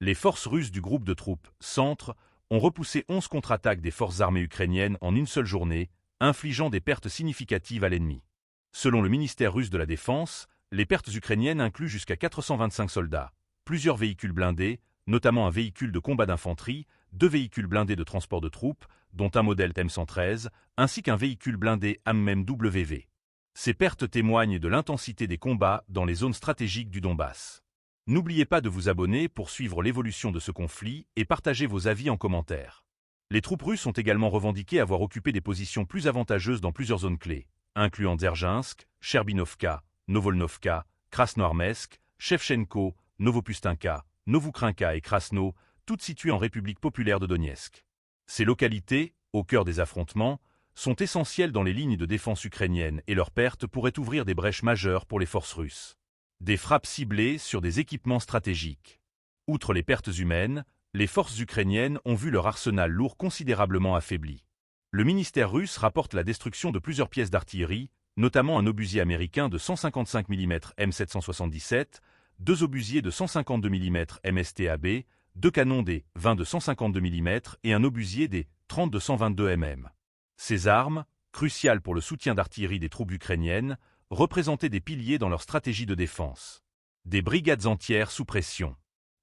Les forces russes du groupe de troupes Centre ont repoussé 11 contre-attaques des forces armées ukrainiennes en une seule journée, infligeant des pertes significatives à l'ennemi. Selon le ministère russe de la Défense, les pertes ukrainiennes incluent jusqu'à 425 soldats, plusieurs véhicules blindés, notamment un véhicule de combat d'infanterie, 2 véhicules blindés de transport de troupes, dont un modèle TM-113, ainsi qu'un véhicule blindé AMM-WV. Ces pertes témoignent de l'intensité des combats dans les zones stratégiques du Donbass. N'oubliez pas de vous abonner pour suivre l'évolution de ce conflit et partager vos avis en commentaire. Les troupes russes ont également revendiqué avoir occupé des positions plus avantageuses dans plusieurs zones clés, incluant Dzerzhinsk, Cherbinovka, Novolnovka, Krasnoarmeysk, Shevchenko, Novopustinka, Novoukhrinka et Krasno, toutes situées en République populaire de Donetsk. Ces localités, au cœur des affrontements, sont essentielles dans les lignes de défense ukrainiennes et leurs pertes pourraient ouvrir des brèches majeures pour les forces russes. Des frappes ciblées sur des équipements stratégiques. Outre les pertes humaines, les forces ukrainiennes ont vu leur arsenal lourd considérablement affaibli. Le ministère russe rapporte la destruction de plusieurs pièces d'artillerie, notamment un obusier américain de 155 mm M777, 2 obusiers de 152 mm MSTAB, 2 canons des 20 de 152 mm et un obusier des 30 de 122 mm. Ces armes, cruciales pour le soutien d'artillerie des troupes ukrainiennes, représentaient des piliers dans leur stratégie de défense. Des brigades entières sous pression.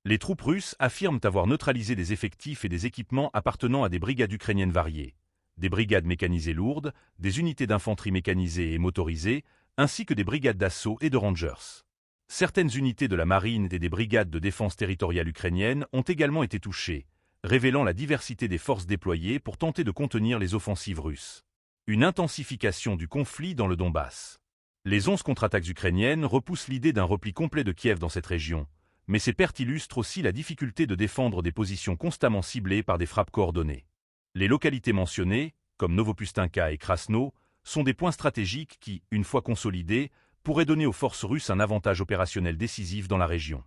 Les troupes russes affirment avoir neutralisé des effectifs et des équipements appartenant à des brigades ukrainiennes variées, des brigades mécanisées lourdes, des unités d'infanterie mécanisées et motorisées, ainsi que des brigades d'assaut et de rangers. Certaines unités de la marine et des brigades de défense territoriale ukrainiennes ont également été touchées, révélant la diversité des forces déployées pour tenter de contenir les offensives russes. Une intensification du conflit dans le Donbass. Les 11 contre-attaques ukrainiennes repoussent l'idée d'un repli complet de Kiev dans cette région, mais ces pertes illustrent aussi la difficulté de défendre des positions constamment ciblées par des frappes coordonnées. Les localités mentionnées, comme Novopustinka et Krasno, sont des points stratégiques qui, une fois consolidés, pourraient donner aux forces russes un avantage opérationnel décisif dans la région.